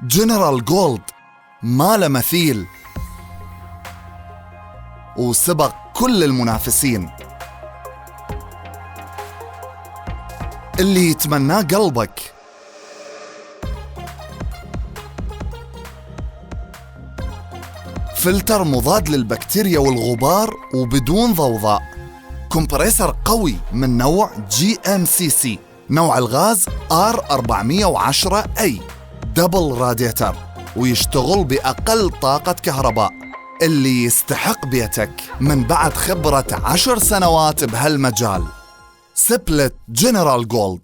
جنرال جولد ما له مثيل، وسبق كل المنافسين. اللي يتمناه قلبك. فلتر مضاد للبكتيريا والغبار وبدون ضوضاء. كومبريسر قوي من نوع GMCC، نوع الغاز R410A، دبل راديتر، ويشتغل بأقل طاقة كهرباء. اللي يستحق بيتك من بعد خبرة 10 سنوات بهالمجال. سبلت جنرال جولد.